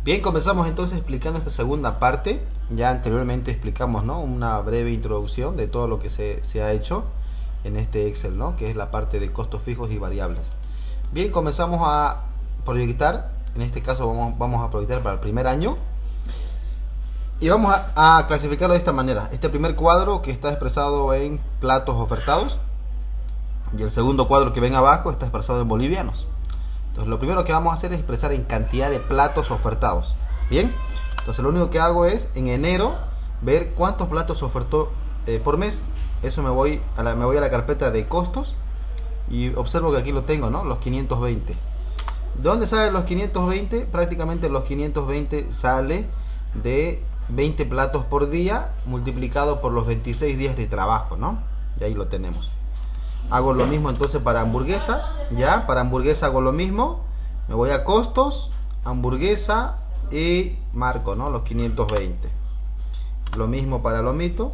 Bien, comenzamos entonces explicando esta segunda parte. Ya anteriormente explicamos, ¿no?, una breve introducción de todo lo que se ha hecho en este Excel, ¿no?, que es la parte de costos fijos y variables. Bien, comenzamos a proyectar. En este caso vamos a proyectar para el primer año. Y vamos a clasificarlo de esta manera. Este primer cuadro que está expresado en platos ofertados. Y el segundo cuadro que ven abajo está expresado en bolivianos. Entonces lo primero que vamos a hacer es expresar en cantidad de platos ofertados. Bien, entonces lo único que hago es en enero ver cuántos platos ofertó por mes. Eso me voy a la carpeta de costos y observo que aquí lo tengo, ¿no?, los 520. ¿De dónde salen los 520? Prácticamente los 520 sale de 20 platos por día multiplicado por los 26 días de trabajo, ¿no? Y ahí lo tenemos. Hago lo mismo entonces para hamburguesa. Ya, para hamburguesa hago lo mismo. Me voy a costos, hamburguesa y marco, ¿no?, los 520. Lo mismo para lomito.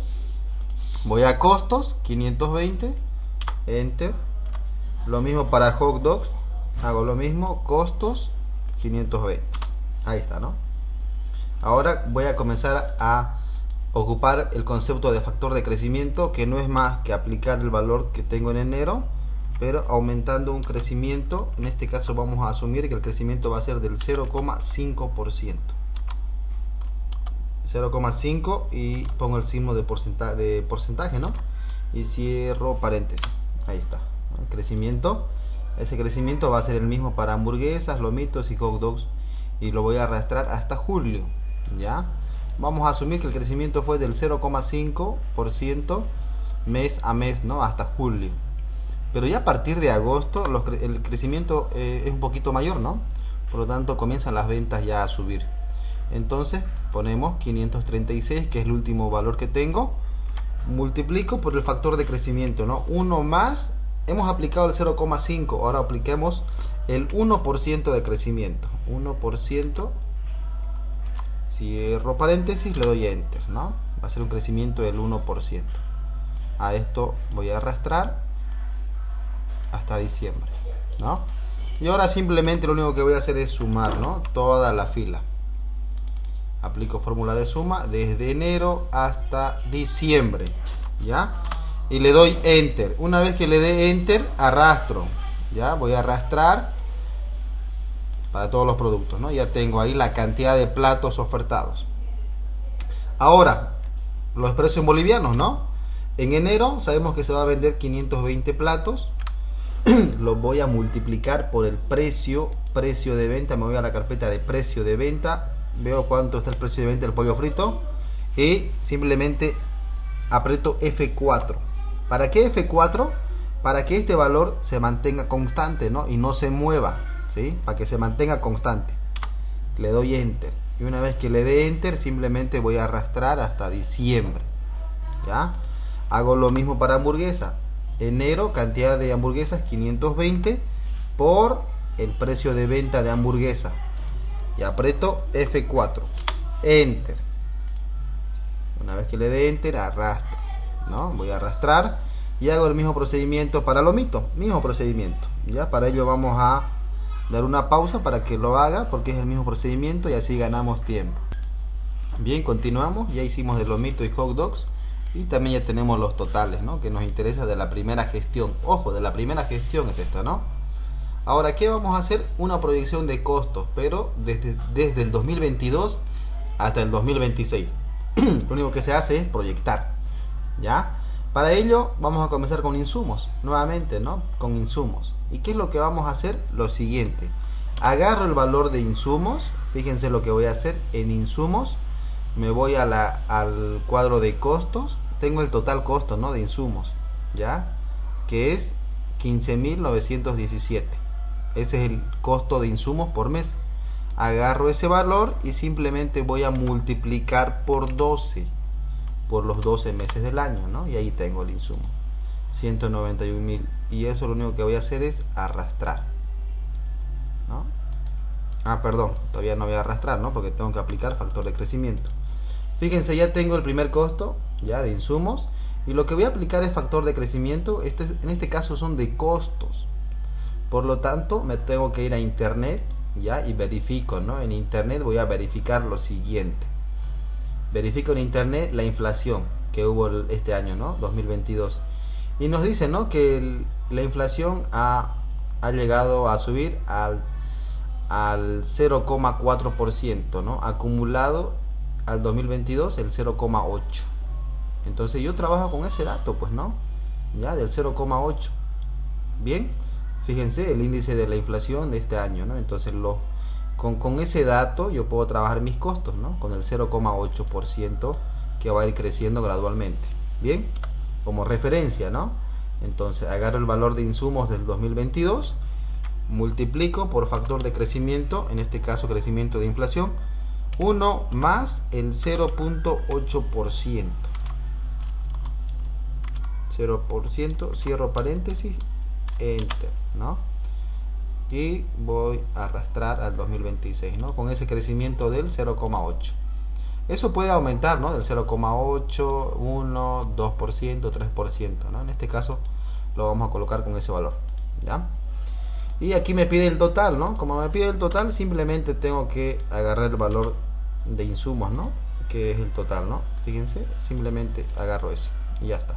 Voy a costos, 520, enter. Lo mismo para hot dogs. Hago lo mismo, costos, 520. Ahí está, ¿no? Ahora voy a comenzar a ocupar el concepto de factor de crecimiento, que no es más que aplicar el valor que tengo en enero, pero aumentando un crecimiento. En este caso vamos a asumir que el crecimiento va a ser del 0,5%. 0,5 y pongo el signo de porcentaje, ¿no? Y cierro paréntesis. Ahí está. El crecimiento. Ese crecimiento va a ser el mismo para hamburguesas, lomitos y hot dogs. Y lo voy a arrastrar hasta julio. ¿Ya? Vamos a asumir que el crecimiento fue del 0,5% mes a mes, ¿no?, hasta julio. Pero ya a partir de agosto el crecimiento es un poquito mayor, ¿no? Por lo tanto comienzan las ventas ya a subir. Entonces ponemos 536, que es el último valor que tengo. Multiplico por el factor de crecimiento, ¿no? 1 más, hemos aplicado el 0,5, ahora apliquemos el 1% de crecimiento. 1%. Cierro paréntesis, le doy enter, ¿no? Va a ser un crecimiento del 1%. A esto voy a arrastrar hasta diciembre, ¿no? Y ahora simplemente lo único que voy a hacer es sumar, ¿no?, toda la fila. Aplico fórmula de suma desde enero hasta diciembre, ¿ya? Y le doy enter. Una vez que le dé enter, arrastro, ¿ya? Voy a arrastrar para todos los productos, ¿no? Ya tengo ahí la cantidad de platos ofertados. Ahora, los precios en bolivianos, ¿no? En enero sabemos que se va a vender 520 platos. Los voy a multiplicar por el precio de venta. Me voy a la carpeta de precio de venta. Veo cuánto está el precio de venta del pollo frito. Y simplemente aprieto F4. ¿Para qué F4? Para que este valor se mantenga constante, ¿no?, y no se mueva. ¿Sí? Para que se mantenga constante. Le doy enter. Y una vez que le dé enter, simplemente voy a arrastrar hasta diciembre. ¿Ya? Hago lo mismo para hamburguesa. Enero, cantidad de hamburguesas 520 por el precio de venta de hamburguesa. Y aprieto F4. Enter. Una vez que le dé enter, arrastro, ¿no? Voy a arrastrar y hago el mismo procedimiento para lomito. Mismo procedimiento. ¿Ya? Para ello vamos a dar una pausa para que lo haga, porque es el mismo procedimiento y así ganamos tiempo. Bien, continuamos. Ya hicimos de lomito y hot dogs y también ya tenemos los totales, ¿no?, que nos interesa de la primera gestión. Ojo, de la primera gestión es esta, ¿no? Ahora, ¿qué vamos a hacer? Una proyección de costos, pero desde el 2022 hasta el 2026. Lo único que se hace es proyectar, ¿ya? Para ello vamos a comenzar con insumos, nuevamente, ¿no?, con insumos. ¿Y qué es lo que vamos a hacer? Lo siguiente. Agarro el valor de insumos. Fíjense lo que voy a hacer en insumos. Me voy al cuadro de costos. Tengo el total costo, ¿no?, de insumos, ¿ya?, que es 15.917. Ese es el costo de insumos por mes. Agarro ese valor y simplemente voy a multiplicar por 12. Por los 12 meses del año, ¿no? Y ahí tengo el insumo. 191.000. Y eso lo único que voy a hacer es arrastrar, ¿no? Perdón, todavía no voy a arrastrar, ¿no?, porque tengo que aplicar factor de crecimiento. Fíjense, ya tengo el primer costo ya de insumos. Y lo que voy a aplicar es factor de crecimiento. En este caso son de costos. Por lo tanto, me tengo que ir a internet ya, y verifico, ¿no? En internet voy a verificar lo siguiente. Verifico en internet la inflación que hubo este año, ¿no? 2022. Y nos dice, ¿no? Que la inflación ha llegado a subir al 0,4%, ¿no? Acumulado al 2022 el 0,8%. Entonces yo trabajo con ese dato, pues, ¿no? Ya, del 0,8%. Bien, fíjense el índice de la inflación de este año, ¿no? Entonces con ese dato yo puedo trabajar mis costos, ¿no? Con el 0,8% que va a ir creciendo gradualmente. Bien, como referencia, ¿no? Entonces agarro el valor de insumos del 2022, multiplico por factor de crecimiento, en este caso crecimiento de inflación, 1 más el 0,8%. 0%, cierro paréntesis, enter, ¿no? Y voy a arrastrar al 2026, ¿no? Con ese crecimiento del 0,8. Eso puede aumentar, ¿no? Del 0,8, 1, 2%, 3%, ¿no? En este caso lo vamos a colocar con ese valor, ¿ya? Y aquí me pide el total, ¿no? Como me pide el total, simplemente tengo que agarrar el valor de insumos, ¿no? Que es el total, ¿no? Fíjense, simplemente agarro eso y ya está.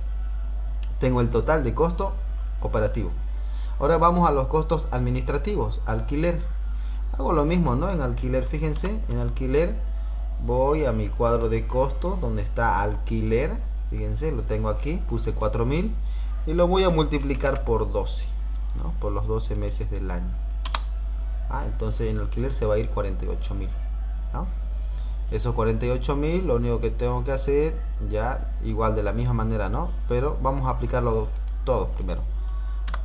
Tengo el total de costo operativo. Ahora vamos a los costos administrativos. Alquiler. Hago lo mismo, ¿no? En alquiler, fíjense, en alquiler voy a mi cuadro de costos donde está alquiler. Fíjense, lo tengo aquí, puse 4.000 y lo voy a multiplicar por 12, ¿no? Por los 12 meses del año. Entonces en alquiler se va a ir 48.000, ¿no? Esos 48.000, lo único que tengo que hacer, ya igual de la misma manera, ¿no? Pero vamos a aplicarlo todo primero.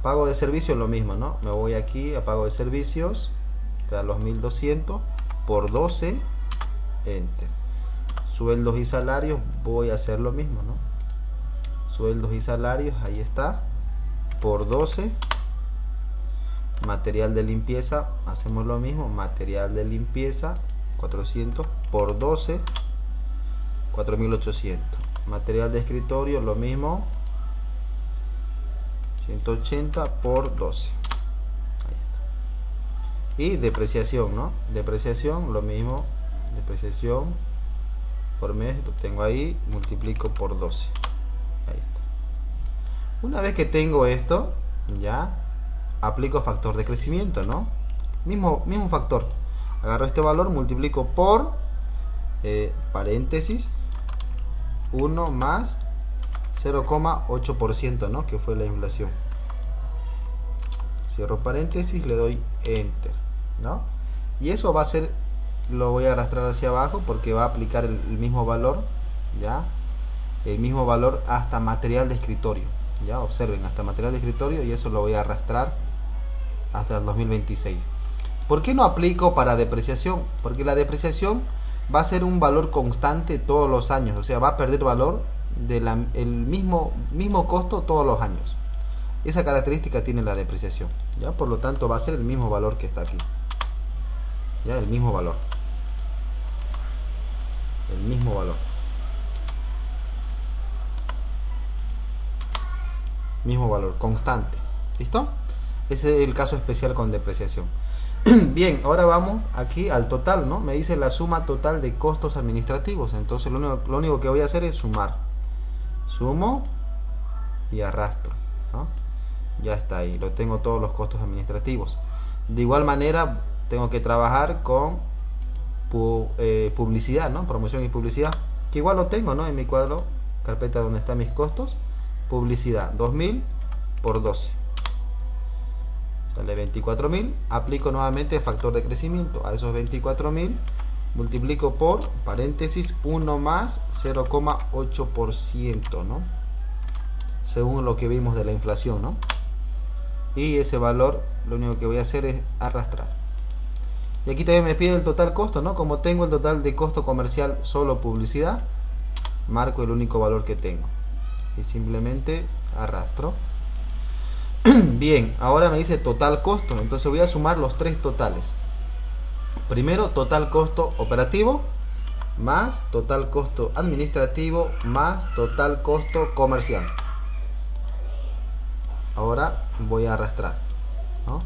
Pago de servicios, lo mismo, ¿no? Me voy aquí a pago de servicios, está los 1.200 por 12, enter. Sueldos y salarios, voy a hacer lo mismo, ¿no? Sueldos y salarios, ahí está, por 12. Material de limpieza, hacemos lo mismo, material de limpieza, 400 por 12, 4.800. Material de escritorio, lo mismo, 180 por 12. Ahí está. Y depreciación, ¿no? Depreciación, lo mismo, depreciación por mes, lo tengo ahí, multiplico por 12. Ahí está. Una vez que tengo esto, ya aplico factor de crecimiento, ¿no? Mismo factor. Agarro este valor, multiplico por paréntesis 1 más 0,8%, ¿no? Que fue la inflación. Cierro paréntesis, le doy enter, ¿no? Y eso va a ser, lo voy a arrastrar hacia abajo porque va a aplicar el mismo valor, ¿ya? El mismo valor hasta material de escritorio, ¿ya? Observen, hasta material de escritorio, y eso lo voy a arrastrar hasta el 2026. ¿Por qué no aplico para depreciación? Porque la depreciación va a ser un valor constante todos los años, o sea, va a perder valor el mismo costo todos los años. Esa característica tiene la depreciación, ¿ya? Por lo tanto va a ser el mismo valor que está aquí, ¿ya? El mismo valor, mismo valor constante. ¿Listo? Ese es el caso especial con depreciación. Bien, ahora vamos aquí al total, ¿no? Me dice la suma total de costos administrativos. Entonces lo único que voy a hacer es sumar. Sumo y arrastro, ¿no? Ya está ahí, lo tengo todos los costos administrativos. De igual manera tengo que trabajar con publicidad, ¿no? Promoción y publicidad, que igual lo tengo, ¿no? En mi cuadro, carpeta donde están mis costos, publicidad, 2.000 por 12. Sale 24.000, aplico nuevamente factor de crecimiento a esos 24.000, multiplico por paréntesis 1 más 0,8%, ¿no? Según lo que vimos de la inflación, ¿no? Y ese valor lo único que voy a hacer es arrastrar. Y aquí también me pide el total costo, ¿no? Como tengo el total de costo comercial solo publicidad, marco el único valor que tengo y simplemente arrastro. Bien, ahora me dice total costo, entonces voy a sumar los tres totales. Primero, total costo operativo más total costo administrativo más total costo comercial. Ahora voy a arrastrar, ¿no?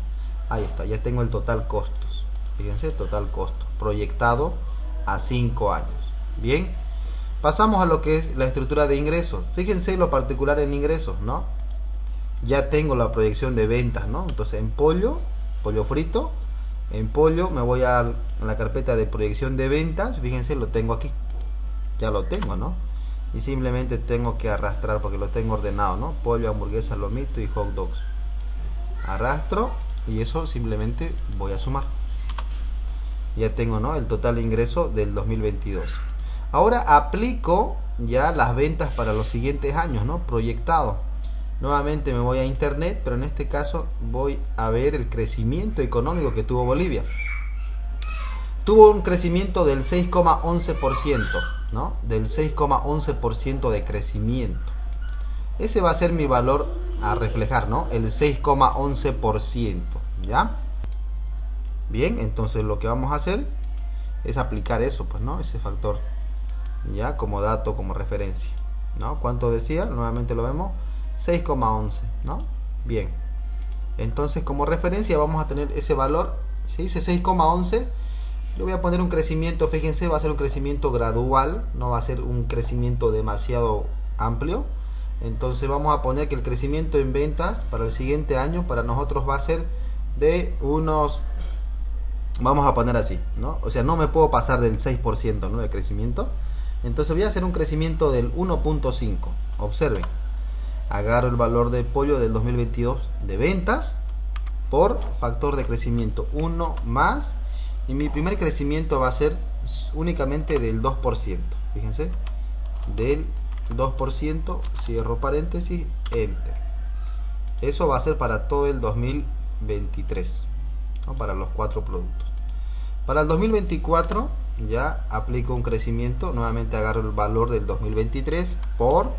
Ahí está, ya tengo el total costos. Fíjense, total costo proyectado a 5 años. Bien, pasamos a lo que es la estructura de ingresos. Fíjense lo particular en ingresos, ¿no? Ya tengo la proyección de ventas, ¿no? Entonces en pollo frito, en pollo me voy a la carpeta de proyección de ventas. Fíjense, lo tengo aquí, ya lo tengo, ¿no? Y simplemente tengo que arrastrar porque lo tengo ordenado, ¿no? Pollo, hamburguesa, lomito y hot dogs. Arrastro y eso simplemente voy a sumar. Ya tengo, ¿no?, el total ingreso del 2022. Ahora aplico ya las ventas para los siguientes años, ¿no? Proyectado. Nuevamente me voy a internet, pero en este caso voy a ver el crecimiento económico que tuvo Bolivia. Tuvo un crecimiento del 6,11%, ¿no? Del 6,11% de crecimiento. Ese va a ser mi valor a reflejar, ¿no? El 6,11%, ¿ya? Bien, entonces lo que vamos a hacer es aplicar eso, pues, ¿no? Ese factor, ya, como dato, como referencia, ¿no? ¿Cuánto decía? Nuevamente lo vemos, 6,11, ¿no? Bien, entonces como referencia vamos a tener ese valor. Si dice 6,11, yo voy a poner un crecimiento, fíjense, va a ser un crecimiento gradual, no va a ser un crecimiento demasiado amplio. Entonces vamos a poner que el crecimiento en ventas para el siguiente año para nosotros va a ser de unos, vamos a poner así, ¿no? O sea, no me puedo pasar del 6%, ¿no?, de crecimiento. Entonces voy a hacer un crecimiento del 1.5. Observen, agarro el valor de pollo del 2022 de ventas por factor de crecimiento 1 más, y mi primer crecimiento va a ser únicamente del 2%. Fíjense, del 2%, cierro paréntesis, enter. Eso va a ser para todo el 2023, ¿no?, para los 4 productos. Para el 2024 ya aplico un crecimiento, nuevamente agarro el valor del 2023 por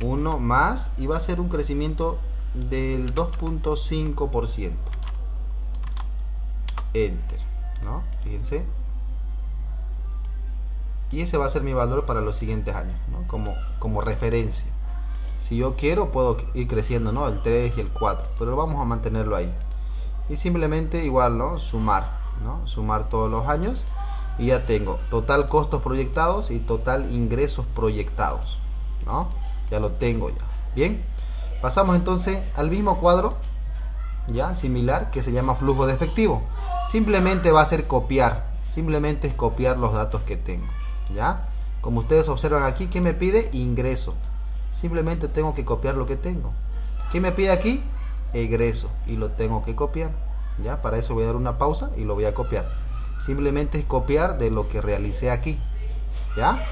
1 más, y va a ser un crecimiento del 2.5%. Enter, ¿no? Fíjense. Y ese va a ser mi valor para los siguientes años, ¿no?, como referencia. Si yo quiero puedo ir creciendo, ¿no?, el 3 y el 4, pero vamos a mantenerlo ahí. Y simplemente igual, ¿no?, sumar, ¿no? Sumar todos los años y ya tengo total costos proyectados y total ingresos proyectados, ¿no? Ya lo tengo ya. Bien, pasamos entonces al mismo cuadro, ya similar, que se llama flujo de efectivo. Simplemente va a ser copiar, simplemente es copiar los datos que tengo, ya. Como ustedes observan aquí, ¿qué me pide? Ingreso. Simplemente tengo que copiar lo que tengo. ¿Qué me pide aquí? Egreso, y lo tengo que copiar, ya. Para eso voy a dar una pausa y lo voy a copiar. Simplemente es copiar de lo que realicé aquí, ya.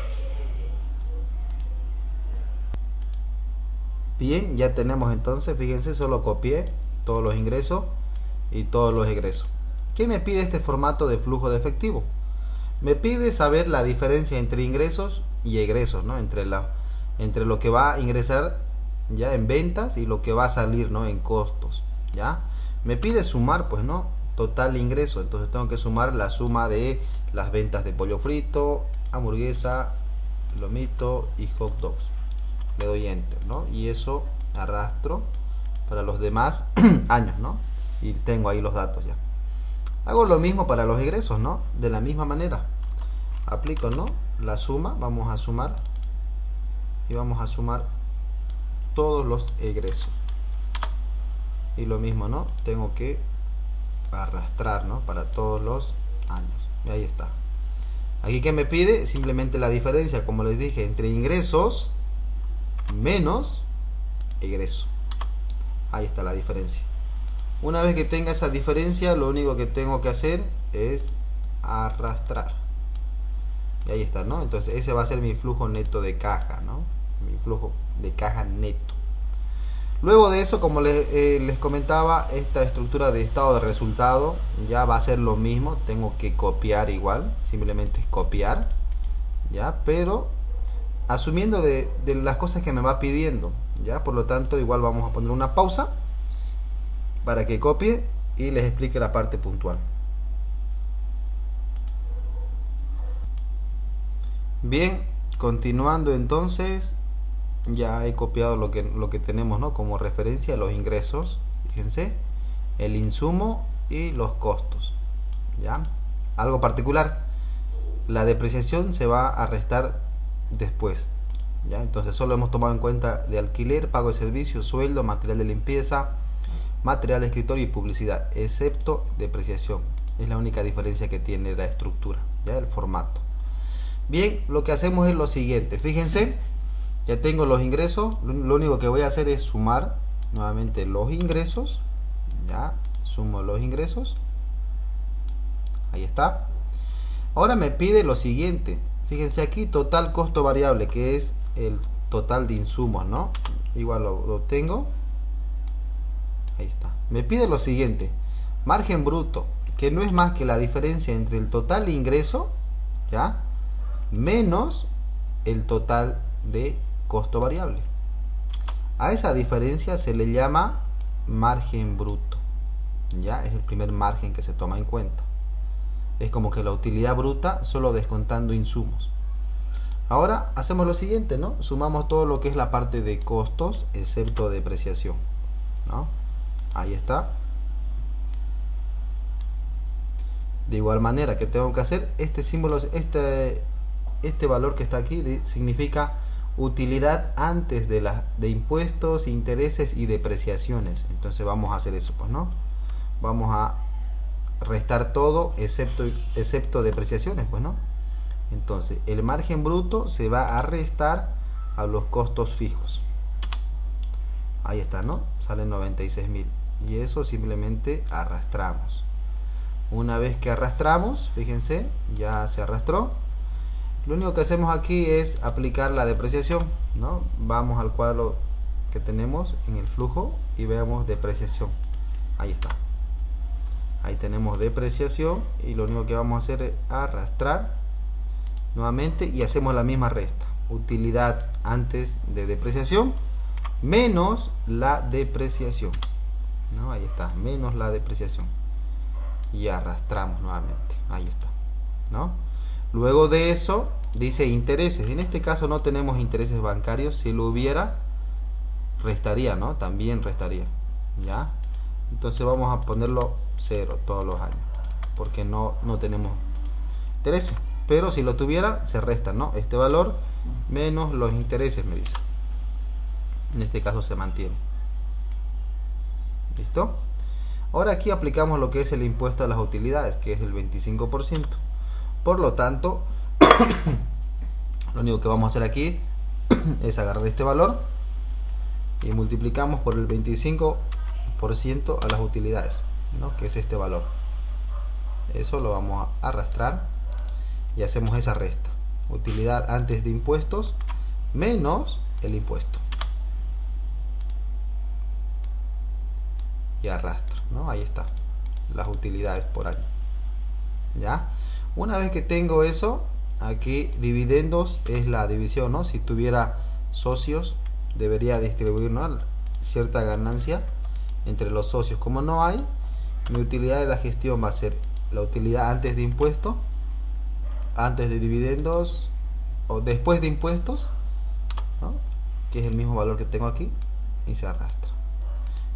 Bien, ya tenemos entonces, fíjense, solo copié todos los ingresos y todos los egresos. ¿Qué me pide este formato de flujo de efectivo? Me pide saber la diferencia entre ingresos y egresos, ¿no? Entre lo que va a ingresar ya en ventas y lo que va a salir, ¿no?, en costos, ¿ya? Me pide sumar, pues, ¿no?, total ingreso. Entonces tengo que sumar la suma de las ventas de pollo frito, hamburguesa, lomito y hot dogs. Le doy enter, ¿no? Y eso arrastro para los demás años, ¿no? Y tengo ahí los datos ya. Hago lo mismo para los egresos, ¿no? De la misma manera. Aplico, ¿no?, la suma. Vamos a sumar. Y vamos a sumar todos los egresos. Y lo mismo, ¿no? Tengo que arrastrar, ¿no?, para todos los años. Y ahí está. Aquí, ¿qué me pide? Simplemente la diferencia, como les dije, entre ingresos menos egreso. Ahí está la diferencia. Una vez que tenga esa diferencia, lo único que tengo que hacer es arrastrar. Y ahí está, ¿no? Entonces ese va a ser mi flujo neto de caja, ¿no? Mi flujo de caja neto. Luego de eso, como les comentaba, esta estructura de estado de resultado ya va a ser lo mismo. Tengo que copiar igual, simplemente es copiar, ya, pero asumiendo de las cosas que me va pidiendo, ya. Por lo tanto, igual vamos a poner una pausa para que copie y les explique la parte puntual. Bien, continuando entonces, ya he copiado lo que tenemos, ¿no?, como referencia, los ingresos, fíjense, el insumo y los costos. ¿ya? Algo particular, la depreciación se va a restar después, ¿ya? Entonces solo hemos tomado en cuenta de alquiler, pago de servicios, sueldo, material de limpieza, material de escritorio y publicidad, excepto depreciación. Es la única diferencia que tiene la estructura, ¿ya? El formato. Bien, lo que hacemos es lo siguiente. Fíjense, ya tengo los ingresos. Lo único que voy a hacer es sumar nuevamente los ingresos. Ya, sumo los ingresos. Ahí está. Ahora me pide lo siguiente. Fíjense aquí, total costo variable, que es el total de insumos, ¿no? Igual lo tengo. Ahí está. Me pide lo siguiente. Margen bruto, que no es más que la diferencia entre el total de ingreso, ¿ya?, menos el total de costo variable. A esa diferencia se le llama margen bruto, ya es el primer margen que se toma en cuenta. Es como que la utilidad bruta solo descontando insumos. Ahora hacemos lo siguiente, ¿no? Sumamos todo lo que es la parte de costos excepto depreciación, ¿no? Ahí está. De igual manera que tengo que hacer este símbolo, este valor que está aquí significa utilidad antes de impuestos, intereses y depreciaciones. Entonces vamos a hacer eso, pues, ¿no? Vamos a restar todo excepto depreciaciones, pues, ¿no? Entonces el margen bruto se va a restar a los costos fijos. Ahí está, ¿no? Salen 96.000 y eso simplemente arrastramos. Una vez que arrastramos, fíjense, ya se arrastró. Lo único que hacemos aquí es aplicar la depreciación, ¿no? Vamos al cuadro que tenemos en el flujo y veamos depreciación. Ahí está. Ahí tenemos depreciación y lo único que vamos a hacer es arrastrar nuevamente y hacemos la misma resta. Utilidad antes de depreciación menos la depreciación, ¿no? Ahí está, menos la depreciación. Y arrastramos nuevamente. Ahí está, ¿no? Luego de eso dice intereses. En este caso no tenemos intereses bancarios. Si lo hubiera, restaría, ¿no? También restaría, ¿ya? Entonces vamos a ponerlo 0 todos los años, porque no tenemos intereses. Pero si lo tuviera, se resta, ¿no? Este valor menos los intereses, me dice. En este caso se mantiene. ¿Listo? Ahora aquí aplicamos lo que es el impuesto a las utilidades, que es el 25%. Por lo tanto, lo único que vamos a hacer aquí es agarrar este valor y multiplicamos por el 25% a las utilidades, ¿no? Que es este valor. Eso lo vamos a arrastrar y hacemos esa resta. Utilidad antes de impuestos menos el impuesto. Y arrastro, ¿no? Ahí está, las utilidades por año, ¿ya? Una vez que tengo eso, aquí dividendos es la división, ¿no? Si tuviera socios, debería distribuir, ¿no?, cierta ganancia entre los socios. Como no hay, mi utilidad de la gestión va a ser la utilidad antes de impuestos, antes de dividendos o después de impuestos, ¿no?, que es el mismo valor que tengo aquí, y se arrastra.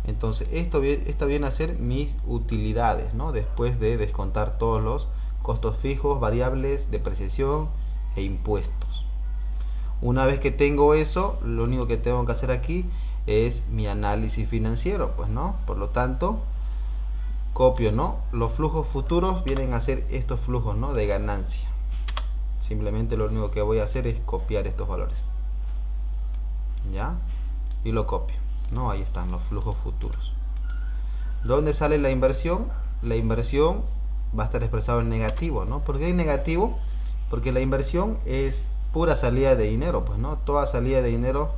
Entonces esto viene a ser mis utilidades, ¿no?, después de descontar todos los costos fijos, variables, depreciación e impuestos. Una vez que tengo eso, lo único que tengo que hacer aquí es mi análisis financiero, pues, ¿no? Por lo tanto, copio, ¿no? Los flujos futuros vienen a ser estos flujos, ¿no?, de ganancia. Simplemente lo único que voy a hacer es copiar estos valores, ¿ya? Y lo copio, ¿no? Ahí están los flujos futuros. ¿Dónde sale la inversión? La inversión va a estar expresado en negativo, ¿no? ¿Por qué en negativo? Porque la inversión es pura salida de dinero, pues, ¿no? Toda salida de dinero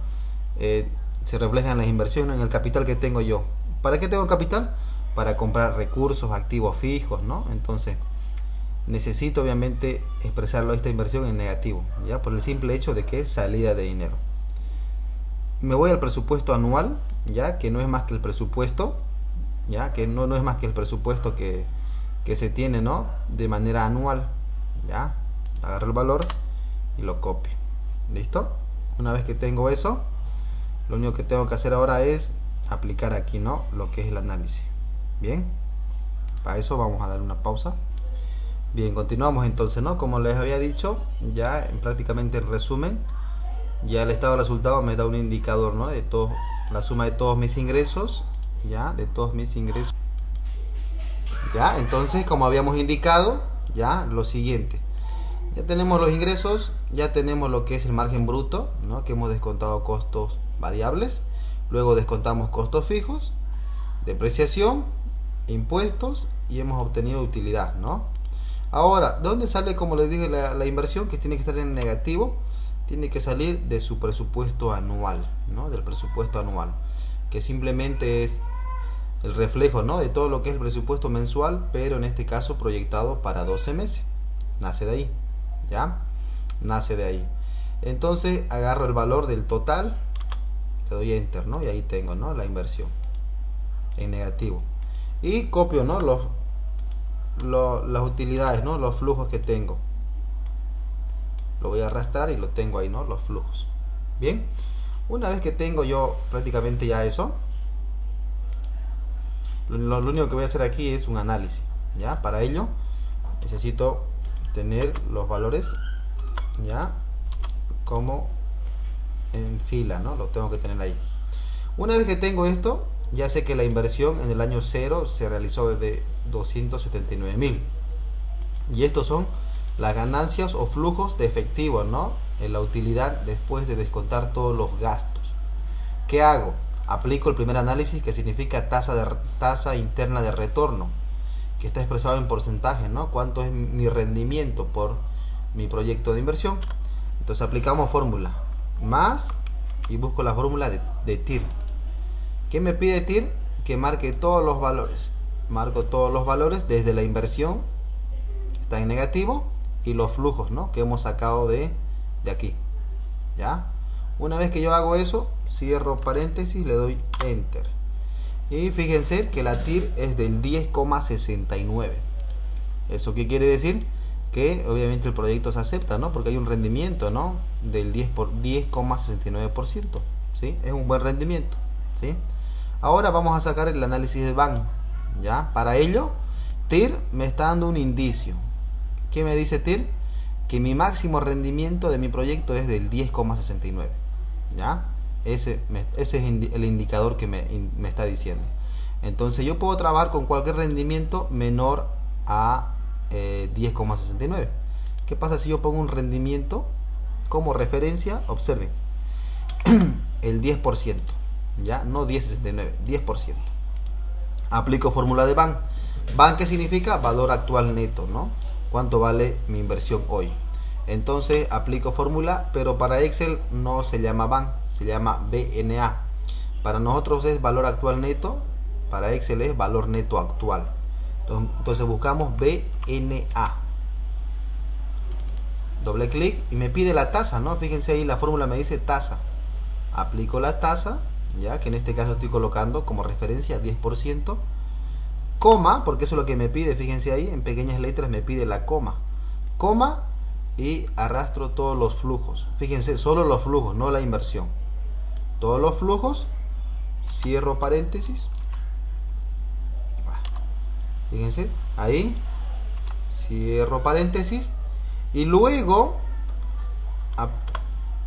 se refleja en las inversiones, en el capital que tengo yo. ¿Para qué tengo capital? Para comprar recursos, activos fijos, ¿no? Entonces necesito obviamente expresarlo, esta inversión, en negativo, ya, por el simple hecho de que es salida de dinero. Me voy al presupuesto anual, ya, que no es más que el presupuesto, ya, que no es más que el presupuesto que se tiene, ¿no?, de manera anual, ya. Agarro el valor y lo copio. ¿Listo? Una vez que tengo eso, lo único que tengo que hacer ahora es aplicar aquí, ¿no?, lo que es el análisis. Bien, para eso vamos a dar una pausa Bien, continuamos entonces, ¿no? Como les había dicho, ya prácticamente en resumen, ya el estado de resultado me da un indicador, ¿no? De todo, la suma de todos mis ingresos, ya, de todos mis ingresos. Ya, entonces, como habíamos indicado, ya, lo siguiente. Ya tenemos los ingresos, ya tenemos lo que es el margen bruto, ¿no? Que hemos descontado costos variables, luego descontamos costos fijos, depreciación, impuestos y hemos obtenido utilidad, ¿no? Ahora, ¿dónde sale, como les dije, la inversión? Que tiene que estar en negativo, tiene que salir de su presupuesto anual, ¿no? Del presupuesto anual, que simplemente es el reflejo, ¿no? De todo lo que es el presupuesto mensual, pero en este caso proyectado para 12 meses. Nace de ahí, ¿ya? Nace de ahí. Entonces agarro el valor del total, le doy enter, ¿no? Y ahí tengo, ¿no? La inversión en negativo. Y copio, ¿no? Las utilidades, ¿no? Los flujos que tengo. Lo voy a arrastrar y lo tengo ahí, ¿no? Los flujos. Bien. Una vez que tengo yo prácticamente ya eso, lo único que voy a hacer aquí es un análisis, ¿ya? Para ello necesito tener los valores, ¿ya? Como en fila, ¿no? Lo tengo que tener ahí. Una vez que tengo esto, ya sé que la inversión en el año 0 se realizó desde 279.000. Y estos son las ganancias o flujos de efectivo, ¿no? En la utilidad después de descontar todos los gastos. ¿Qué hago? Aplico el primer análisis, que significa tasa interna de retorno, que está expresado en porcentaje, ¿no? ¿Cuánto es mi rendimiento por mi proyecto de inversión? Entonces aplicamos fórmula más y busco la fórmula de TIR. ¿Qué me pide TIR? Que marque todos los valores. Marco todos los valores desde la inversión, está en negativo, y los flujos, ¿no? Que hemos sacado de aquí, ¿ya? Una vez que yo hago eso, cierro paréntesis, le doy enter. Y fíjense que la TIR es del 10,69. ¿Eso qué quiere decir? Que obviamente el proyecto se acepta, ¿no? Porque hay un rendimiento, ¿no? Del 10,69%, ¿sí? Es un buen rendimiento, ¿sí? Ahora vamos a sacar el análisis de BAN, ¿ya? Para ello, TIR me está dando un indicio. ¿Qué me dice TIR? Que mi máximo rendimiento de mi proyecto es del 10,69, ¿ya? Ese es el indicador que me está diciendo. Entonces yo puedo trabajar con cualquier rendimiento menor a 10,69. ¿Qué pasa si yo pongo un rendimiento como referencia? Observen, el 10%, ya no 10,69, 10%. Aplico fórmula de BAN. BAN, ¿qué significa? Valor actual neto, ¿no? ¿Cuánto vale mi inversión hoy? Entonces aplico fórmula, pero para Excel no se llama BAN, se llama BNA. Para nosotros es valor actual neto, para Excel es valor neto actual. Entonces buscamos BNA. Doble clic y me pide la tasa, ¿no? Fíjense ahí, la fórmula me dice tasa. Aplico la tasa, ya que en este caso estoy colocando como referencia 10%, coma, porque eso es lo que me pide. Fíjense ahí, en pequeñas letras me pide la coma, y arrastro todos los flujos. Fíjense, solo los flujos, no la inversión. Todos los flujos, cierro paréntesis. Fíjense, ahí, cierro paréntesis. Y luego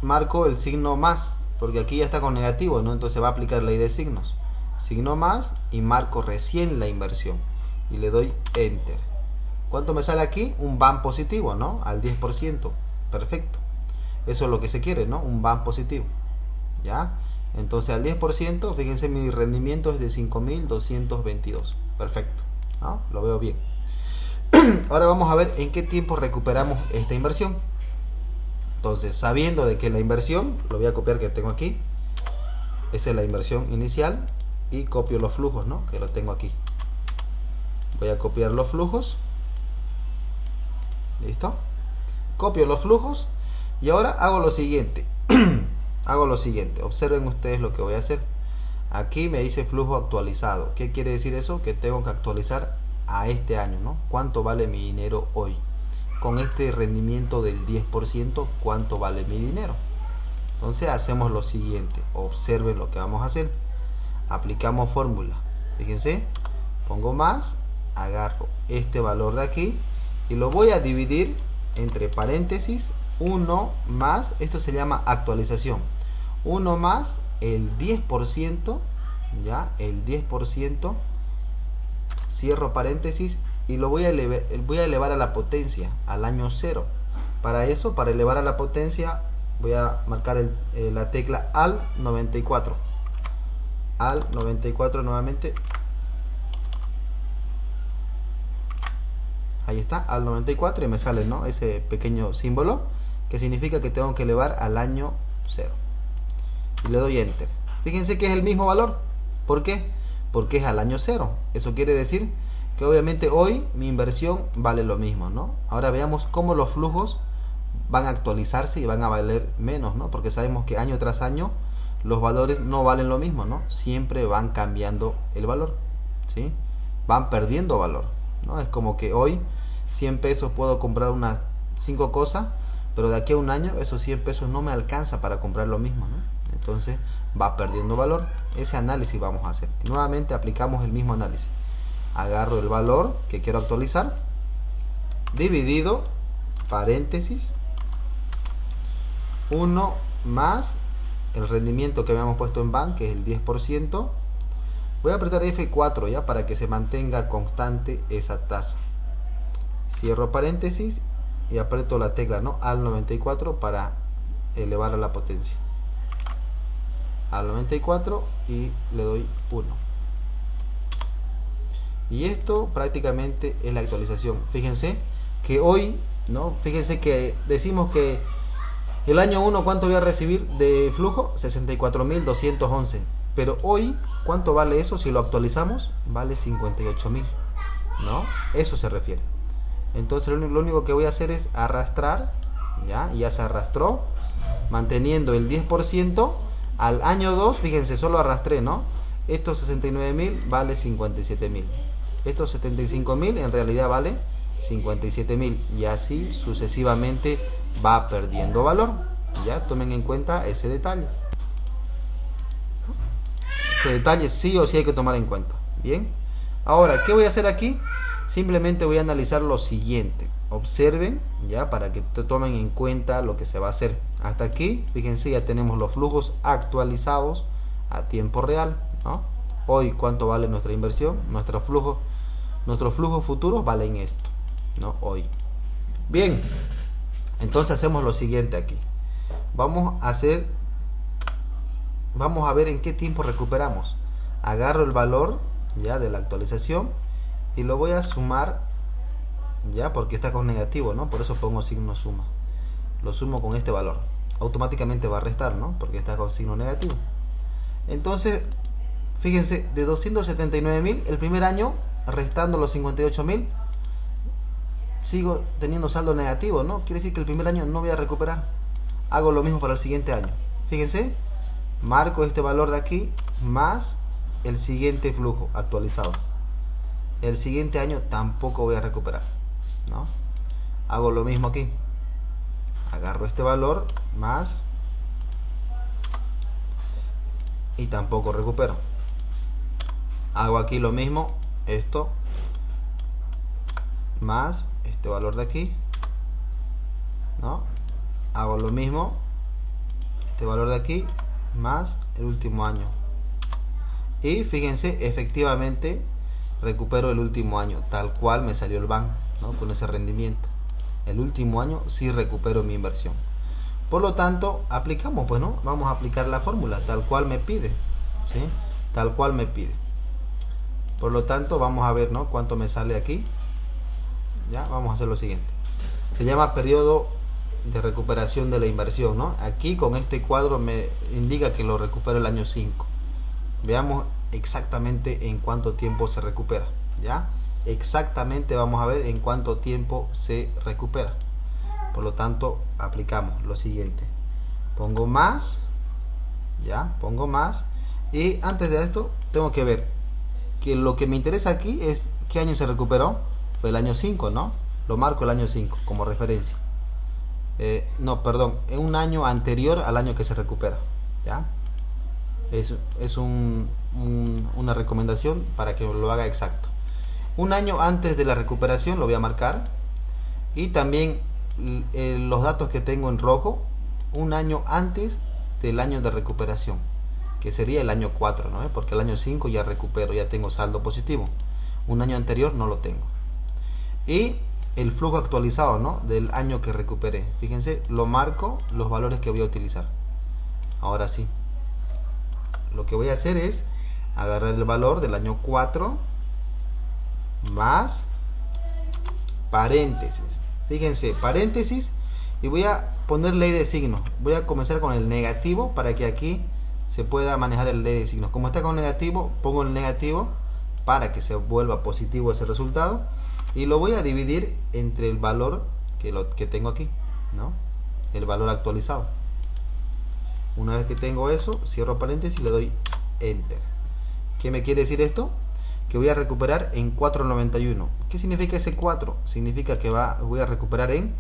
marco el signo más, porque aquí ya está con negativo, ¿no? Entonces va a aplicar ley de signos. Signo más y marco recién la inversión. Y le doy enter. ¿Cuánto me sale aquí? Un BAN positivo, ¿no? Al 10%. Perfecto. Eso es lo que se quiere, ¿no? Un BAN positivo. ¿Ya? Entonces al 10%, fíjense, mi rendimiento es de 5.222. Perfecto, ¿no? Lo veo bien. Ahora vamos a ver en qué tiempo recuperamos esta inversión. Entonces, sabiendo de que la inversión, lo voy a copiar, que tengo aquí. Esa es la inversión inicial. Y copio los flujos, ¿no? Que lo tengo aquí. Voy a copiar los flujos. ¿Listo? Copio los flujos. Y ahora hago lo siguiente. Hago lo siguiente. Observen ustedes lo que voy a hacer. Aquí me dice flujo actualizado. ¿Qué quiere decir eso? Que tengo que actualizar a este año, ¿no? ¿Cuánto vale mi dinero hoy? Con este rendimiento del 10%, ¿cuánto vale mi dinero? Entonces hacemos lo siguiente. Observen lo que vamos a hacer. Aplicamos fórmula. Fíjense. Pongo más. Agarro este valor de aquí y lo voy a dividir entre paréntesis 1 más, esto se llama actualización, 1 más el 10%, ya, el 10%, cierro paréntesis y lo voy a elevar a la potencia, al año 0. Para eso, para elevar a la potencia, voy a marcar la tecla al 94. Al 94 nuevamente. Ahí está, al 94 y me sale, ¿no?, ese pequeño símbolo que significa que tengo que elevar al año 0. Y le doy enter. Fíjense que es el mismo valor. ¿Por qué? Porque es al año 0. Eso quiere decir que obviamente hoy mi inversión vale lo mismo, ¿no? Ahora veamos cómo los flujos van a actualizarse y van a valer menos, ¿no? Porque sabemos que año tras año los valores no valen lo mismo, ¿no? Siempre van cambiando el valor, ¿sí? Van perdiendo valor, ¿no? Es como que hoy 100 pesos puedo comprar unas 5 cosas, pero de aquí a un año esos 100 pesos no me alcanza para comprar lo mismo, ¿no? Entonces va perdiendo valor. Ese análisis vamos a hacer. Nuevamente aplicamos el mismo análisis. Agarro el valor que quiero actualizar, dividido, paréntesis, 1 más el rendimiento que habíamos puesto en BAN, que es el 10%. Voy a apretar F4 ya para que se mantenga constante esa tasa. Cierro paréntesis y aprieto la tecla, ¿no?, al 94 para elevar a la potencia. Al 94 y le doy 1. Y esto prácticamente es la actualización. Fíjense que hoy, ¿no?, fíjense que decimos que el año 1, ¿cuánto voy a recibir de flujo? 64.211. Pero hoy, ¿cuánto vale eso? Si lo actualizamos, vale 58.000, ¿no? Eso se refiere. Entonces lo único que voy a hacer es arrastrar, ya se arrastró, manteniendo el 10%. Al año 2, fíjense, solo arrastré, ¿no? Estos 69.000 vale 57.000. Estos 75.000 en realidad vale 57.000. Y así sucesivamente va perdiendo valor. Ya tomen en cuenta ese detalle. Ese detalle sí o sí hay que tomar en cuenta. Bien. Ahora, ¿qué voy a hacer aquí? Simplemente voy a analizar lo siguiente. Observen, ya, para que tomen en cuenta lo que se va a hacer. Hasta aquí, fíjense, ya tenemos los flujos actualizados a tiempo real, ¿no? Hoy, ¿cuánto vale nuestra inversión? Nuestros flujos futuros valen esto, ¿no? Hoy. Bien, entonces hacemos lo siguiente aquí. Vamos a ver en qué tiempo recuperamos. Agarro el valor ya de la actualización y lo voy a sumar, ya, porque está con negativo, ¿no? Por eso pongo signo suma. Lo sumo con este valor. Automáticamente va a restar, ¿no? Porque está con signo negativo. Entonces, fíjense, de 279.000 el primer año, restando los 58.000, sigo teniendo saldo negativo, ¿no? Quiere decir que el primer año no voy a recuperar. Hago lo mismo para el siguiente año. Fíjense, marco este valor de aquí más el siguiente flujo actualizado. El siguiente año tampoco voy a recuperar, ¿no? Hago lo mismo aquí. Agarro este valor más y tampoco recupero. Hago aquí lo mismo, esto más este valor de aquí, ¿no? Hago lo mismo, este valor de aquí más el último año. Y fíjense, efectivamente recupero el último año, tal cual me salió el BAN, ¿no? Con ese rendimiento. El último año sí recupero mi inversión. Por lo tanto, aplicamos, pues, ¿no? Vamos a aplicar la fórmula tal cual me pide, ¿sí? Tal cual me pide. Por lo tanto, vamos a ver, ¿no?, cuánto me sale aquí. Ya, vamos a hacer lo siguiente. Se llama periodo de recuperación de la inversión, ¿no? Aquí con este cuadro me indica que lo recupero el año 5. Veamos exactamente en cuánto tiempo se recupera, ¿ya? Exactamente vamos a ver en cuánto tiempo se recupera. Por lo tanto, aplicamos lo siguiente. Pongo más, ya, pongo más. Y antes de esto, tengo que ver que lo que me interesa aquí es qué año se recuperó. Fue el año 5, ¿no? Lo marco el año 5 como referencia. No, perdón, en un año anterior al año que se recupera, ¿ya? Es una recomendación para que lo haga exacto. Un año antes de la recuperación lo voy a marcar. Y también los datos que tengo en rojo, un año antes del año de recuperación, que sería el año 4, ¿no? Porque el año 5 ya recupero, ya tengo saldo positivo. Un año anterior no lo tengo. Y el flujo actualizado, ¿no? Del año que recuperé. Fíjense, lo marco, los valores que voy a utilizar. Ahora sí, lo que voy a hacer es agarrar el valor del año 4 más paréntesis. Fíjense, paréntesis, y voy a poner ley de signos. Voy a comenzar con el negativo para que aquí se pueda manejar el ley de signos. Como está con negativo, pongo el negativo para que se vuelva positivo ese resultado, y lo voy a dividir entre el valor que tengo aquí, ¿no? El valor actualizado. Una vez que tengo eso, cierro paréntesis y le doy enter. ¿Qué me quiere decir esto? Que voy a recuperar en 4.91. ¿Qué significa ese 4? Significa que voy a recuperar en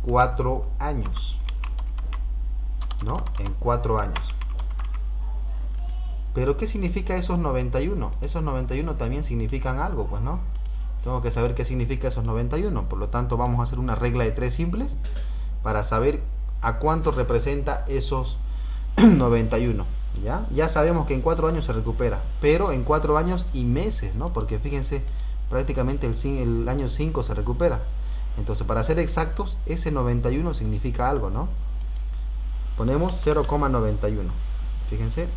4 años, ¿no? En 4 años. Pero ¿qué significa esos 91? Esos 91 también significan algo, pues, ¿no? Tengo que saber qué significa esos 91. Por lo tanto, vamos a hacer una regla de 3 simples para saber a cuánto representa esos 91. Ya sabemos que en 4 años se recupera, pero en 4 años y meses, ¿no? Porque fíjense, prácticamente el año 5 se recupera. Entonces, para ser exactos, ese 91 significa algo, ¿no? Ponemos 0,91. Fíjense,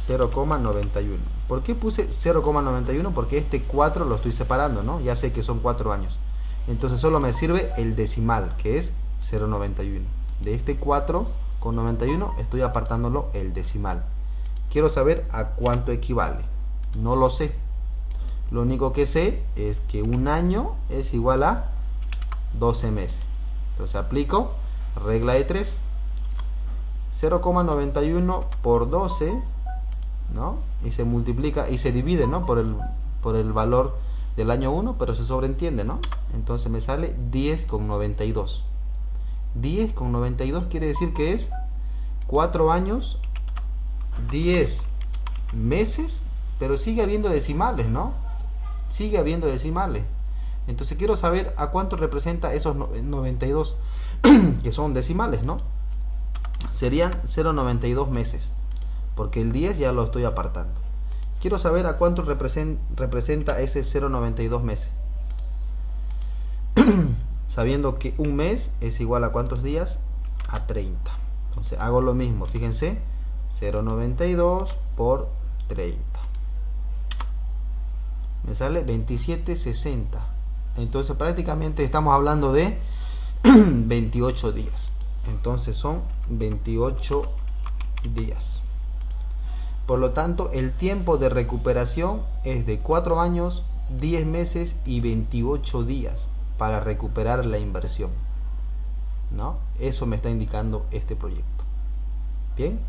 0,91. ¿Por qué puse 0,91? Porque este 4 lo estoy separando, ¿no? Ya sé que son 4 años. Entonces solo me sirve el decimal, que es 0,91. De este 4,91 estoy apartándolo el decimal. Quiero saber a cuánto equivale. No lo sé. Lo único que sé es que un año es igual a 12 meses. Entonces aplico regla de 3. 0,91 por 12, ¿no? Y se multiplica y se divide, ¿no? por el valor del año 1, pero se sobreentiende, ¿no? Entonces me sale 10,92. 10,92 quiere decir que es 4 años, 10 meses, pero sigue habiendo decimales, ¿no? Sigue habiendo decimales. Entonces quiero saber a cuánto representa esos 92 que son decimales, ¿no? Serían 0,92 meses, porque el 10 ya lo estoy apartando. Quiero saber a cuánto representa ese 0,92 meses. Sabiendo que un mes es igual a ¿cuántos días? A 30. Entonces hago lo mismo, fíjense, 0,92 por 30. Me sale 27,60. Entonces prácticamente estamos hablando de 28 días. Entonces son 28 días. Por lo tanto, el tiempo de recuperación es de 4 años, 10 meses y 28 días para recuperar la inversión, ¿no? Eso me está indicando este proyecto. Bien.